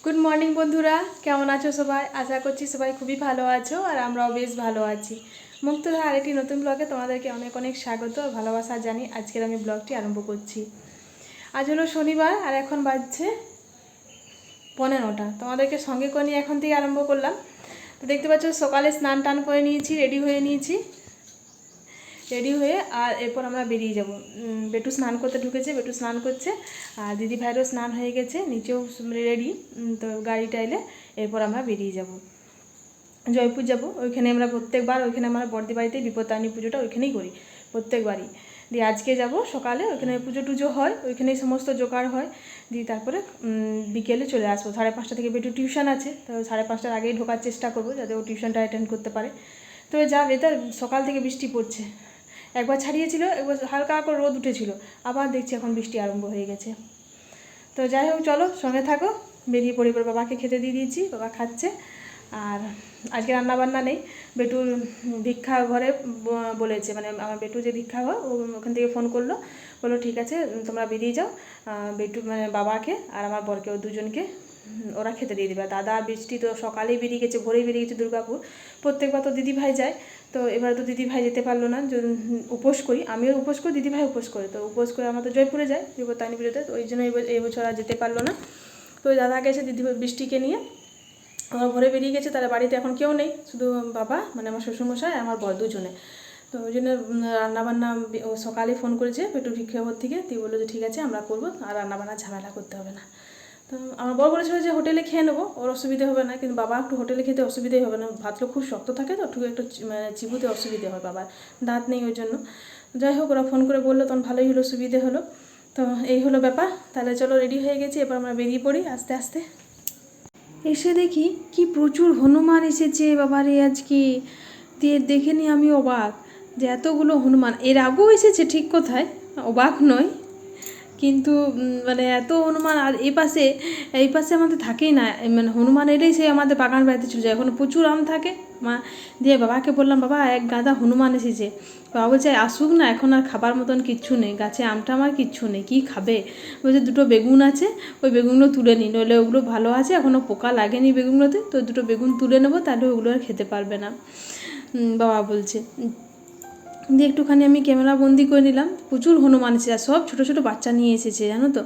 Good morning বন্ধুরা, কেমন আছো সবাই? আশা করছি সবাই খুবই ভালো আছো আর আমরাও বেশ ভালো আছি। মুক্তধারা আরেকটি নতুন ব্লগে তোমাদেরকে অনেক অনেক স্বাগত ও ভালোবাসা জানি আজকের আমি ব্লগটি আরম্ভ করছি। আজ হলো শনিবার আর এখন বাজছে 11টা। তোমাদেরকে সঙ্গে করে নিয়ে এখন থেকে আরম্ভ করলাম। তো দেখতে পাচ্ছ সকালে স্নান টান করে নিয়েছি, রেডি হয়ে আর এরপর আমরা বেরিয়ে যাব। বেটু স্নান করতে ঢুকেছে, বেটু স্নান করছে আর দিদি ভাইয়েরও স্নান হয়ে গেছে, নিচেও রেডি। তো গাড়িটা এলে এরপর আমরা বেরিয়ে যাব, জয়পুর যাব। ওইখানে আমরা প্রত্যেকবার ওইখানে আমরা বর্দি বাড়িতে বিপত্তারিণী পুজোটা ওইখানেই করি প্রত্যেকবারই। দিয়ে আজকে যাব সকালে, ওইখানে পুজো টুজো হয়, ওইখানেই সমস্ত জোগাড় হয়। দিয়ে তারপরে বিকেলে চলে আসবো। 5:30 থেকে বেটু টিউশন আছে, তো 5:30টার আগেই ঢোকার চেষ্টা করবো যাতে ও টিউশনটা অ্যাটেন্ড করতে পারে। তো যা ওয়েদার, সকাল থেকে বৃষ্টি পড়ছে, একবার ছাড়িয়েছিল, একবার হালকা করে রোদ উঠেছিল, আবার দেখছি এখন বৃষ্টি আরম্ভ হয়ে গেছে। তো যাই হোক, চলো সঙ্গে থাকো, বেরিয়ে পড়ি। বাবাকে খেতে দিয়ে দিয়েছি, বাবা খাচ্ছে। আর আজকে রান্নাবান্না নেই, বেটুর ভিক্ষা ঘরে বলেছে, মানে আমার বেটু যে ভিক্ষা ঘর, ওখান থেকে ফোন করলো, বললো ঠিক আছে তোমরা বেরিয়ে যাও, বেটু মানে বাবাকে আর আমার বরকে, ও দুজনকে ওরা খেতে দিয়ে দেবে। দাদা বৃষ্টি তো সকালেই বেরিয়ে গেছে, ভোরেই বেরিয়ে গেছে দুর্গাপুর। প্রত্যেকবার তো দিদিভাই যায়, তো এবার তো দিদিভাই যেতে পারলো না। উপোস করি, আমিও উপোস করি, দিদিভাই উপোস করে, তো উপোস করে আমরা তো জয়পুরে যাই বিপত্তারিণী পুজোতে, তো ওই জন্য এই বছর আর যেতে পারলো না। তো ওই দাদা গেছে দিদি বৃষ্টিকে নিয়ে, আমার ঘরে বেরিয়ে গেছে। তারা বাড়িতে এখন কেউ নেই, শুধু বাবা মানে আমার শ্বশুরমশাই আর আমার বর দুজনে। তো ওই জন্য রান্নাবান্না ও সকালে ফোন করেছে পেটু ভিক্ষাঘর থেকে, দিয়ে বললো যে ঠিক আছে আমরা করবো, আর রান্নাবান্না ঝামেলা করতে হবে না। তো আমার বর বলেছিল যে হোটেলে খেয়ে নেবো, ওর অসুবিধে হবে না, কিন্তু বাবা একটু হোটেলে খেতে অসুবিধাই হবে না, ভাতগুলো খুব শক্ত থাকে তো, একটু মানে চিবুতে অসুবিধে হয়, বাবার দাঁত নেই ওই জন্য। যাই হোক, ওরা ফোন করে বললো তখন ভালোই হলো, সুবিধে হলো। তো এই হলো ব্যাপার। তাহলে চলো রেডি হয়ে গেছি, এবার আমরা বেরিয়ে পড়ি আস্তে আস্তে। এসে দেখি কি প্রচুর হনুমান এসেছে বাবারে আজকে, দিয়ে দেখে নি আমি অবাক যে এতগুলো হনুমান। এর আগেও এসেছে ঠিক কোথায়, অবাক নয়, কিন্তু মানে এত হনুমান। আর এই পাশে আমাদের থাকেই না, মানে হনুমান এলেই সে আমাদের বাগান বাড়িতে চলে যায়, এখন প্রচুর আম থাকে। দিয়ে বাবাকে বললাম বাবা এক গাদা হনুমান এসেছে। বাবা বলছে আসুক না, এখন আর খাবার মতন কিচ্ছু নেই গাছে, আমটা আমার কিচ্ছু নেই, কী খাবে? বলছে দুটো বেগুন আছে, ওই বেগুনগুলো তুলে নিই, নইলে ওগুলো ভালো আছে, এখনও পোকা লাগেনি বেগুনগুলোতে, তো দুটো বেগুন তুলে নেবো, তাহলে ওগুলো আর খেতে পারবে না, বাবা বলছে। দিয়ে একটুখানি আমি ক্যামেরা বন্দি করে নিলাম, প্রচুর হনুমান এসেছে, আর সব ছোটো ছোটো বাচ্চা নিয়ে এসেছে জানো তো।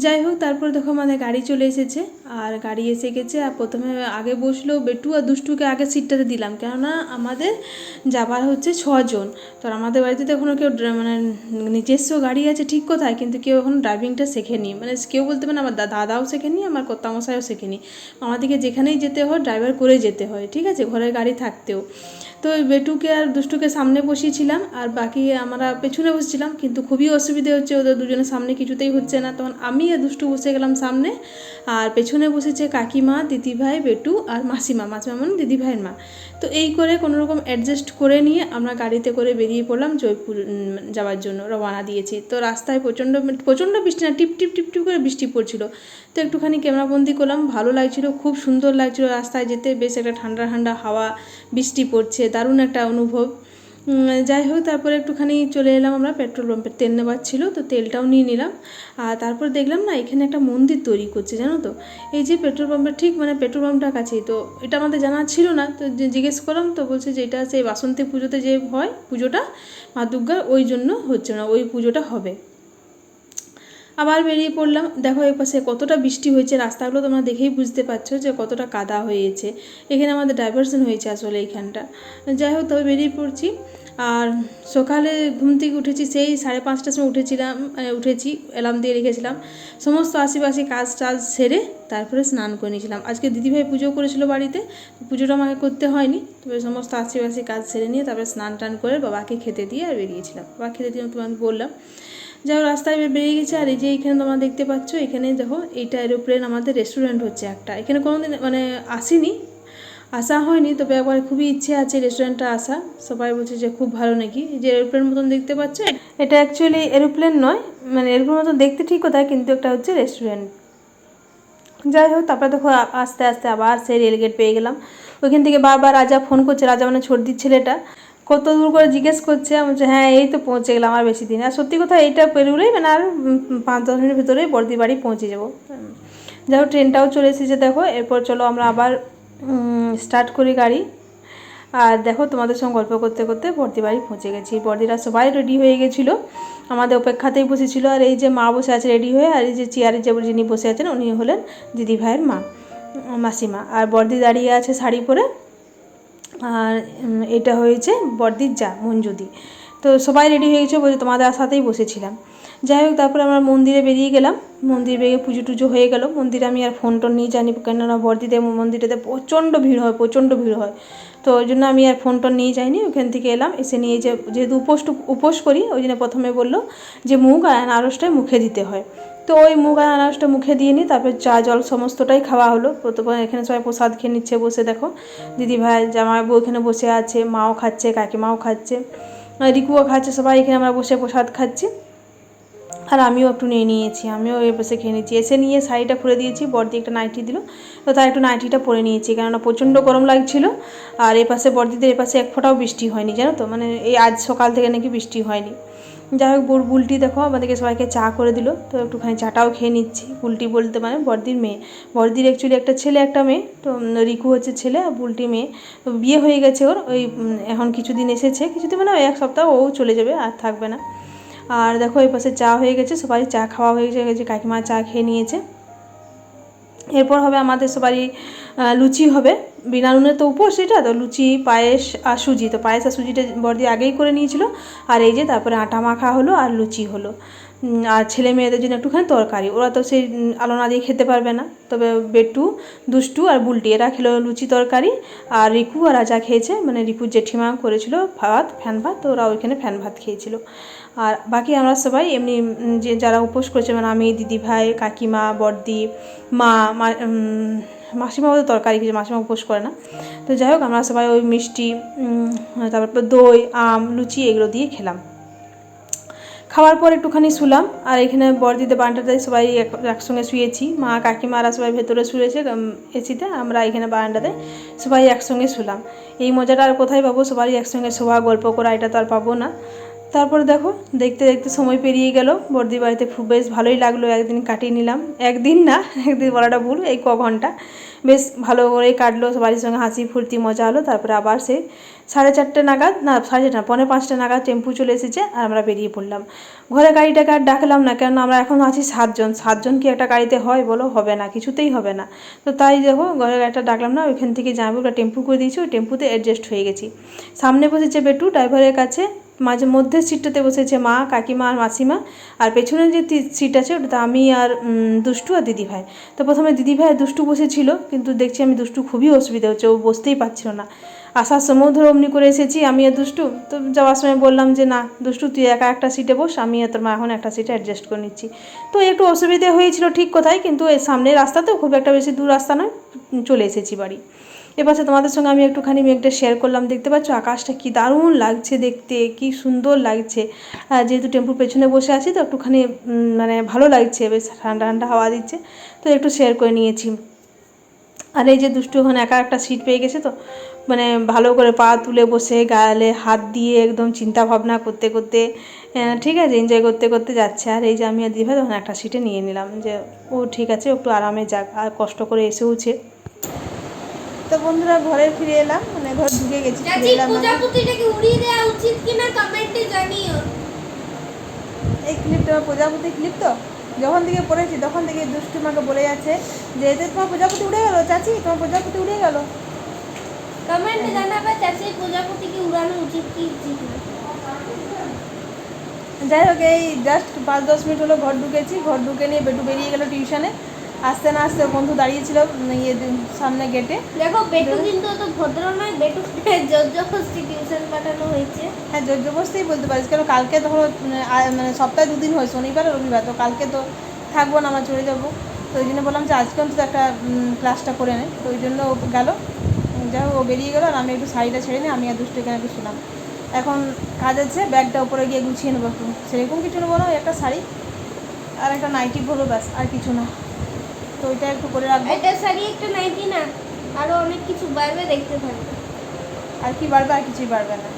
যাই হোক, তারপরে দেখো আমাদের গাড়ি চলে এসেছে, আর গাড়ি এসে গেছে। আর প্রথমে আগে বসলো বেটু আর দুষ্টুকে আগে সিটটাতে দিলাম, কেননা আমাদের যাবার হচ্ছে 6 জন। তো আমাদের বাড়িতে তো এখনও কেউ মানে নিজস্ব গাড়ি আছে ঠিক কোথায়, কিন্তু কেউ এখন ড্রাইভিংটা শেখেনি, মানে কেউ বলতে পারে আমার দাদাও শেখেনি, আমার কর্তামশাইও শেখেনি। আমাদেরকে যেখানেই যেতে হয় ড্রাইভার করে যেতে হয়, ঠিক আছে, ঘরের গাড়ি থাকতেও। তো বেটুকে আর দুষ্টুকে সামনে বসিয়েছিলাম, আর বাকি আমরা পেছনে বসেছিলাম, কিন্তু খুবই অসুবিধে হচ্ছে, ওদের দুজনের সামনে কিছুতেই হচ্ছে না, তখন আমি আর দুষ্টু বসে গেলাম সামনে, আর পেছনে বসেছে কাকিমা, দিদিভাই, বেটু আর মাসিমা মানে দিদিভাইয়ের মা। তো এই করে কোনোরকম অ্যাডজাস্ট করে নিয়ে আমরা গাড়িতে করে বেরিয়ে পড়লাম জয়পুর যাওয়ার জন্য, রওনা দিয়েছি। তো রাস্তায় প্রচণ্ড বৃষ্টি না, টিপ টিপ টিপ টিপ করে বৃষ্টি পড়ছিল। তো একটুখানি ক্যামেরাবন্দি করলাম, ভালো লাগছিল, খুব সুন্দর লাগছিল রাস্তায় যেতে, বেশ একটা ঠান্ডা ঠান্ডা হাওয়া, বৃষ্টি পড়ছে, দারুণ একটা অনুভব। যাই হোক, তারপরে একটুখানি চলে এলাম আমরা পেট্রোল পাম্পে, তেল নেওয়ার ছিল, তো তেলটাও নিয়ে নিলাম। আর তারপর দেখলাম না এখানে একটা মন্দির তৈরি করছে জানো তো, এই যে পেট্রোল পাম্পের ঠিক মানে পেট্রোল পাম্পটার কাছেই। তো এটা আমাদের জানা ছিল না, তো জিজ্ঞেস করলাম, তো বলছে যে এটা সেই বাসন্তী পুজোতে যে হয় পুজোটা মা দুর্গার, ওই জন্য হচ্ছে না, ওই পুজোটা হবে। আবার বেরিয়ে পড়লাম। দেখো এই পাশে কতটা বৃষ্টি হয়েছে, রাস্তাগুলো তোমরা দেখেই বুঝতে পারছো যে কতটা কাদা হয়েছে। এখানে আমাদের ডাইভারশন হয়েছে আসলে এইখানটা। যাই হোক, তবে বেরিয়ে পড়ছি। আর সকালে ঘুম থেকে উঠেছি, সেই 5:30টার সময় উঠেছি, অ্যালার্ম দিয়ে রেখেছিলাম। সমস্ত আশেপাশে কাজ টাজ সেরে তারপরে স্নান করে নিয়েছিলাম। আজকে দিদিভাই পুজো করেছিল বাড়িতে, পুজোটা আমাকে করতে হয়নি, তবে সমস্ত আশেপাশে কাজ সেরে নিয়ে তারপরে স্নান টান করে বাবাকে খেতে দিয়ে আর বেরিয়েছিলাম। বাবা খেতে দিয়ে তোমাকে বললাম। যাও, রাস্তায় বেরিয়ে গেছে। আর এই যে এখানে তোমরা দেখতে পাচ্ছ, এখানে দেখো এইটা এরোপ্লেন, আমাদের রেস্টুরেন্ট হচ্ছে একটা, এখানে কোনোদিন মানে আসা হয়নি, তবে একবার খুবই ইচ্ছে আছে রেস্টুরেন্টটা আসা। সবাই বলছে যে খুব ভালো নাকি। এই যে এরোপ্লেন মতন দেখতে পাচ্ছ, এটা অ্যাকচুয়ালি এরোপ্লেন নয়, মানে এরোপ্লেন মতন দেখতে ঠিক কোথায়, কিন্তু একটা হচ্ছে রেস্টুরেন্ট। যাই হোক, তারপরে দেখো আস্তে আস্তে আবার সেই রেলগেট পেয়ে গেলাম। ওইখান থেকে বারবার রাজা ফোন করছে, রাজা মানে ছর্দির ছেলেটা, কত দূর করে জিজ্ঞেস করছে। আমি বলছি হ্যাঁ এই তো পৌঁছে গেলাম, আর বেশি দিন। আর সত্যি কথা এইটা পেরোলেই মানে আর 5-10 মিনিটের ভিতরেই বর্দি বাড়ি পৌঁছে যাবো। যাই হোক ট্রেনটাও চলে এসেছে দেখো। এরপর চলো আমরা আবার স্টার্ট করি গাড়ি। আর দেখো তোমাদের সঙ্গে গল্প করতে করতে বর্দি বাড়ি পৌঁছে গেছি। বর্দিরা সবাই রেডি হয়ে গেছিলো, আমাদের অপেক্ষাতেই বসেছিল। আর এই যে মা বসে আছে রেডি হয়ে, আর এই যে চেয়ারে যে যিনি বসে আছেন উনি হলেন দিদি ভাইয়ের মা, মাসিমা। আর বর্দি দাঁড়িয়ে আছে শাড়ি পরে, আর এটা হয়েছে বর্দির যা মঞ্জুদি। তো সবাই রেডি হয়ে গেছে, বলছে তোমাদের সাথেই বসেছিলাম। যাই হোক তারপরে আমরা মন্দিরে বেরিয়ে গেলাম। মন্দির বেরিয়ে পুজো টুজো হয়ে গেল। মন্দিরে আমি আর ফোন টোন নিয়ে জানি, কেননা বর্দিদের মন্দিরেতে প্রচণ্ড ভিড় হয়, প্রচণ্ড ভিড় হয়। তো ওই জন্য আমি আর ফোন টোন নিয়ে যাইনি। ওখান থেকে এলাম, এসে নিয়ে যেহেতু উপোস করি, ওই জন্য প্রথমে বললো যে মুগ আর আনারসটাই মুখে দিতে হয়। তো ওই মুগ আর আনারসটা মুখে দিয়ে নিই, তারপর চা জল সমস্তটাই খাওয়া হলো। প্রথমে এখানে সবাই প্রসাদ খেয়ে নিচ্ছে বসে, দেখো দিদিভাই জামাইবাবু এখানে বসে আছে, মাও খাচ্ছে, কাকিমাও খাচ্ছে, রিকুও খাচ্ছে, সবাই এখানে আমরা বসে প্রসাদ খাচ্ছি। আর আমিও একটু নিয়ে নিয়েছি, আমিও এ পাশে খেয়ে নিয়েছি। এসে নিয়ে শাড়িটা খুলে দিয়েছি, বর্দি একটা নাইটি দিল, তো তাই একটু নাইটিটা পরে নিয়েছি, কেননা প্রচণ্ড গরম লাগছিল। আর এপাশে বর্দিদের এপাশে এক ফোঁটাও বৃষ্টি হয়নি, জানো তো, মানে এই আজ সকাল থেকে নাকি বৃষ্টি হয়নি। যাই হোক বুলটি দেখো আমাদেরকে সবাইকে চা করে দিল, তো একটুখানি চাটাও খেয়ে নিচ্ছি। বুলটি বলতে মানে বর্দির মেয়ে, বর্দির অ্যাকচুয়ালি একটা ছেলে একটা মেয়ে, তো রিকু হচ্ছে ছেলে আর বুলটি মেয়ে। তো বিয়ে হয়ে গেছে ওর, ওই এখন কিছুদিন এসেছে, কিছুদিন মানে ওই এক সপ্তাহ ও চলে যাবে, আর থাকবে না। আর দেখো এই পাশে চা হয়ে গেছে, সবাই চা খাওয়া হয়ে গেছে, কাকিমা চা খেয়ে নিয়েছে। এরপর হবে আমাদের সবারই লুচি হবে, বিনা নুনের তো উপোস এটা, তো লুচি পায়েস আর সুজি, তো পায়েস আর সুজিটা বর্দি আগেই করে নিয়েছিল। আর এই যে তারপরে আটা মাখা হলো আর লুচি হলো। আর ছেলে মেয়েদের জন্য একটুখানি তরকারি, ওরা তো সেই আলো না দিয়ে খেতে পারবে না, তবে বেটু, দুষ্টু আর বুলটি এরা খেলো লুচি তরকারি। আর রিকু আর রাজা খেয়েছে, মানে রিকুর জেঠিমা করেছিল ভাত, ফ্যান ভাত, তো ওরা ওইখানে ফ্যান ভাত খেয়েছিল। আর বাকি আমরা সবাই এমনি যে যারা উপোস করেছে, মানে আমি, দিদিভাই, কাকিমা, বর্দি, মা, মাসিমা ওদের তরকারি কিছু, মাসিমা উপোস করে না। তো যাই হোক আমরা সবাই ওই মিষ্টি, তারপর দই, আম, লুচি এগুলো দিয়ে খেলাম। খাওয়ার পর একটুখানি শুলাম। আর এখানে বড়দিতে বারান্দাতে সবাই একসঙ্গে শুয়েছি, মা কাকিমারা সবাই ভেতরে শুয়েছে এসিতে, আমরা এখানে বারান্দাতে সবাই একসঙ্গে শুলাম। এই মজাটা আর কোথায় পাবো, সবাই একসঙ্গে শোয়া, গল্প করা, এটা তো আর পাবো না। তারপরে দেখো দেখতে দেখতে সময় পেরিয়ে গেল, বর্দি বাড়িতে খুব বেশ ভালোই লাগলো, একদিন কাটিয়ে নিলাম, একদিন না, একদিন বলাটা ভুল, এই ঘন্টা বেশ ভালো করেই কাটলো, সবারই সঙ্গে হাসি ফুর্তি মজা হলো। তারপরে আবার সেই 4:30 নাগাদ, না 4:30 না, 4:45 নাগাদ টেম্পু চলে এসেছে, আর আমরা বেরিয়ে পড়লাম। ঘরে গাড়িটাকে আর ডাকলাম না, কেন আমরা এখন আছি 7 জন, 7 জন কি একটা গাড়িতে হয় বলো, হবে না, কিছুতেই হবে না। তো তাই দেখো ঘরে গাড়িটা ডাকলাম না, ওইখান থেকে জামাইবাবুরা টেম্পু করে দিয়েছি, ওই টেম্পুতে অ্যাডজাস্ট হয়ে গেছি। সামনে বসেছে বেটু ড্রাইভারের কাছে, মাঝে মধ্যে সিটটাতে বসেছে মা, কাকিমা আর মাসিমা, আর পেছনে যে সিট আছে ওটাতে আমি আর দুষ্টু আর দিদিভাই। তো প্রথমে দিদিভাই আর দুষ্টু বসেছিল, কিন্তু দেখছি আমি দুষ্টু খুবই অসুবিধা হচ্ছে, ও বসতেই পারছিল না। আসার সময় ধরে অমনি করে এসেছি আমি আর দুষ্টু, তো যাওয়ার সময় বললাম যে না দুষ্টু তুই একা একটা সিটে বস, আমি আর তোর মা এখন একটা সিটে অ্যাডজাস্ট করে নিচ্ছি। তো একটু অসুবিধে হয়েছিল ঠিক কথাই, কিন্তু এই সামনের রাস্তাতেও খুব একটা বেশি দূর রাস্তা নয়, চলে এসেছি বাড়ি। এপাশে তোমাদের সঙ্গে আমি একটুখানি মেঘটা শেয়ার করলাম, দেখতে পাচ্ছ আকাশটা কি দারুণ লাগছে দেখতে, কি সুন্দর লাগছে। যেহেতু টেম্পুর পেছনে বসে আছি তো একটুখানি মানে ভালো লাগছে, বেশ ঠান্ডা ঠান্ডা হাওয়া দিচ্ছে, তো একটু শেয়ার করে নিয়েছি। আর এই যে দুষ্টু ওখানে একা একটা সিট পেয়ে গেছে, তো মানে ভালো করে পা তুলে বসে গালে হাত দিয়ে একদম চিন্তা ভাবনা করতে করতে, ঠিক আছে, এনজয় করতে করতে যাচ্ছে। আর এই যে আমি আর দিদিভাই তখন একটা সিটে নিয়ে নিলাম, যে ও ঠিক আছে একটু আরামে যাক, আর কষ্ট করে এসেওছে। তো বন্ধুরা ঘরে ফিরে এলাম, মানে ঘর ঢুকে গেছি, ফিরে এলাম। প্রজাপতিটাকে উড়িয়ে দেওয়া উচিত কিনা কমেন্টে জানিও। এই ক্লিপটা প্রজাপতি ক্লিপ, তো যখন থেকে পড়েছি তখন থেকে দুষ্টু মাকে বলে যাচ্ছে যে এতে তোমার প্রজাপতি উড়ে গেল, চাচি তোমার প্রজাপতি উড়ে গেল। কমেন্টে জানাবে চাচি প্রজাপতিকে উড়ানো উচিত কি উচিত না। যাই হোক এই জাস্ট 5-10 মিনিট হলো ঘর ঢুকেছি, ঘর ঢুকে নিয়ে বেটু বেরিয়ে গেল টিউশনে। আসতে না আসতে বন্ধু দাঁড়িয়েছিল ইয়ে সামনে গেটে। দেখো বেটু কিন্তু অত ভদ্র নয়, বেটু জোরজবরদস্তি টিউশন পাঠানো হয়েছে। হ্যাঁ জোরজবরদস্তিই বলতে পারিস, কারণ কালকে ধরো মানে সপ্তাহে 2 দিন হয়, শনিবার আর রবিবার, তো কালকে তো থাকবো না, আমরা চলে যাবো। তো ওই জন্য বললাম যে আজকে অন্তত একটা ক্লাসটা করে নেয়, তো ওই জন্য ও গেল। যাই হোক ও বেরিয়ে গেলো, আর আমি একটু শাড়িটা ছেড়ে নিই, আমি আর দুষ্টু এখানে একটু শুনলাম। এখন কাজ আছে, ব্যাগটা উপরে গিয়ে গুছিয়ে নেবো একটু, সেরকম কিছু নেবো না, একটা শাড়ি আর একটা নাইটি পরবো, ব্যাস আর কিছু না। তো ওইটা একটু করে রাখবো। এটা শাড়ি একটা নাইটি না, আরো অনেক কিছু বাইরে দেখতে থাকবে। আর কি বাড়বে, আর কিছুই বাড়বে না,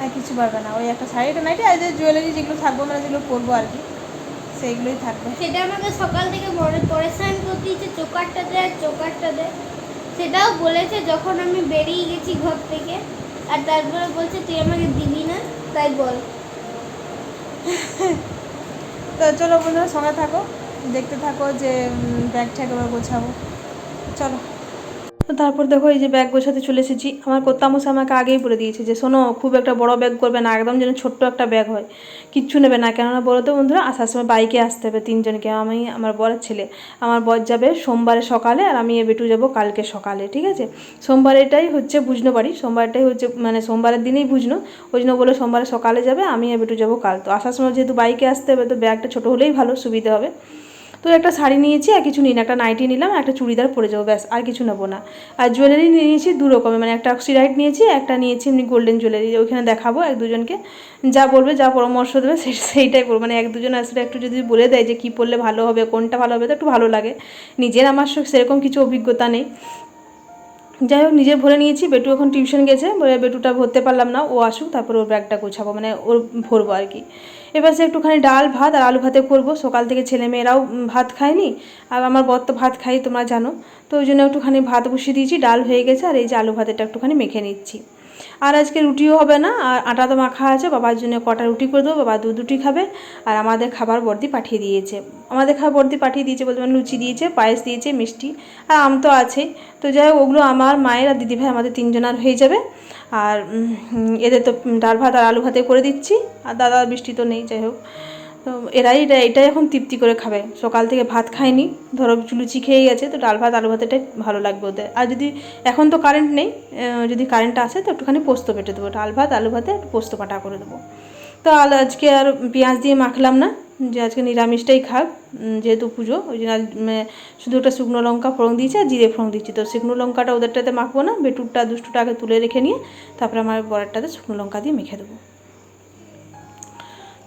আর কিছু বাড়বে না, ওই একটা শাড়ি একটা নাইটি আর যে জুয়েলারি যেগুলো থাকবো, মানে যেগুলো পরবো আর কি, সেইগুলোই থাকবে। সেটা আমাকে সকাল থেকে পরেশান করতে দিচ্ছে, চোকারটা দেয় চোকারটা দেয়। সেটাও বলেছে যখন আমি বেরিয়ে গেছি ঘর থেকে, আর তারপরে বলছে তুই আমাকে দিবি না, তাই বল। তো চলো বন্ধুরা, সঙ্গে থাকো, দেখতে থাকো যে ব্যাগ ট্যাগ এবার গোছাবো। চলো। তো তারপর দেখো এই যে ব্যাগ গোছাতে চলে এসেছি। আমার কর্তামশাই আমাকে আগেই বলে দিয়েছে যে শোনো, খুব একটা বড় ব্যাগ করবে না, একদম যেন ছোট্ট একটা ব্যাগ হয়, কিচ্ছু নেবে না। কেননা বলো তো বন্ধুরা, আসার সময় বাইকে আসতে হবে 3 জনকে, আমি, আমার বরের ছেলে। আমার বর যাবে সোমবারে সকালে, আর আমি বেটু যাবো কালকে সকালে, ঠিক আছে। সোমবারেটাই হচ্ছে বুঝনো পারি, সোমবারটাই হচ্ছে মানে সোমবারের দিনেই বুঝনো, ওই জন্য বলে সোমবারে সকালে যাবে, আমি বেটু যাবো কাল। তো আসার সময় যেহেতু বাইকে আসতে হবে, তো ব্যাগটা ছোটো হলেই ভালো, সুবিধা হবে। তো একটা শাড়ি নিয়েছি, আর কিছু নিই না, একটা নাইটি নিলাম, একটা চুড়িদার পরে যাবো, ব্যাস, আর কিছু নেবো না। আর জুয়েলারি নিয়েছি 2 রকমের, মানে একটা অক্সিডাইট নিয়েছি, একটা নিয়েছি এমনি গোল্ডেন জুয়েলারি। ওইখানে দেখাবো 1-2 জনকে, যা বলবে, যা পরামর্শ দেবে সেইটাই পরবো। মানে 1-2 জন আসলে একটু যদি বলে দেয় যে কী পরলে ভালো হবে, কোনটা ভালো হবে, তো একটু ভালো লাগে। নিজের আমার সেরকম কিছু অভিজ্ঞতা নেই। যাই হোক, নিজে ভরে নিয়েছি। বেটু এখন টিউশন গেছে, বলে বেটুটা ভরতে পারলাম না, ও আসুক তারপর ওর ব্যাগটা গোছাবো, মানে ওর ভরবো আর কি। এবার সে একটুখানি ডাল ভাত আর আলু ভাতে করবো, সকাল থেকে ছেলেমেয়েরাও ভাত খায়নি, আর আমার বর তো ভাত খাই, তোমরা জানো। তো ওই জন্য একটুখানি ভাত বসিয়ে দিয়েছি, ডাল হয়ে গেছে, আর এই যে আলু ভাতেটা একটুখানি মেখে নিচ্ছি। আর আজকে রুটিও হবে না, আর আটা তো মাখা আছে, বাবার জন্য কটা রুটি করে দেবো, বাবা 2 রুটি খাবে। আর আমাদের খাবার বর্দি পাঠিয়ে দিয়েছে, বলতে মানে লুচি দিয়েছে, পায়েস দিয়েছে, মিষ্টি, আর আম তো আছেই। তো যাই হোক, ওগুলো আমার মায়ের আর দিদিভাই আমাদের 3 জনের হয়ে যাবে। আর এদের তো ডাল ভাত আর আলু ভাতে করে দিচ্ছি, আর দাদা বৃষ্টি তো নেই। যাই হোক, তো এটাই এখন তৃপ্তি করে খাবে, সকাল থেকে ভাত খায়নি, ধরো লুচি খেয়ে গেছে, তো ডাল ভাত আলু ভাতেটাই ভালো লাগবে ওদের। আর যদি এখন তো কারেন্ট নেই, যদি কারেন্টটা আসে তো একটুখানি পোস্ত বেটে দেবো, ডাল ভাত আলু ভাতে একটু পোস্ত বাটা করে দেবো। তো আজকে আর পেঁয়াজ দিয়ে মাখলাম না, যে আজকে নিরামিষটাই খাক, যেহেতু পুজো, ওই জন্য শুধু একটা শুকনো লঙ্কা ফোড়ন দিয়েছি আর জিরে ফোড়ন দিচ্ছি। তো শুকনো লঙ্কাটা ওদেরটাতে মাখবো না, বেটুরটা দুষ্টুটা আগে তুলে রেখে নিয়ে তারপরে আমার বরেরটাতে শুকনো লঙ্কা দিয়ে মেখে দেবো।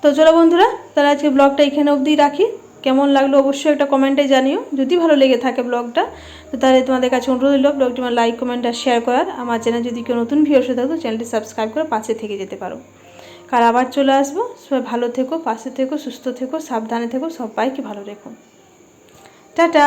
তো চলো বন্ধুরা, তাহলে আজকে ব্লগটা এখানে অবধি রাখি। কেমন লাগলো অবশ্যই একটা কমেন্টে জানিও, যদি ভালো লেগে থাকে ব্লগটা, তো তাহলে তোমাদের কাছে অনুরোধ হলো ব্লগটি আমার লাইক কমেন্ট আর শেয়ার করার। আমার চ্যানেল যদি কেউ নতুন ভিউয়ার্স হয়ে থাকো, চ্যানেলটি সাবস্ক্রাইব করে পাশে থেকে যেতে পারো। কাল আবার চলে আসবো। সবাই ভালো থেকো, পাশে থেকো, সুস্থ থেকো, সাবধানে থেকো, সবাইকে ভালো রেখো। টাটা।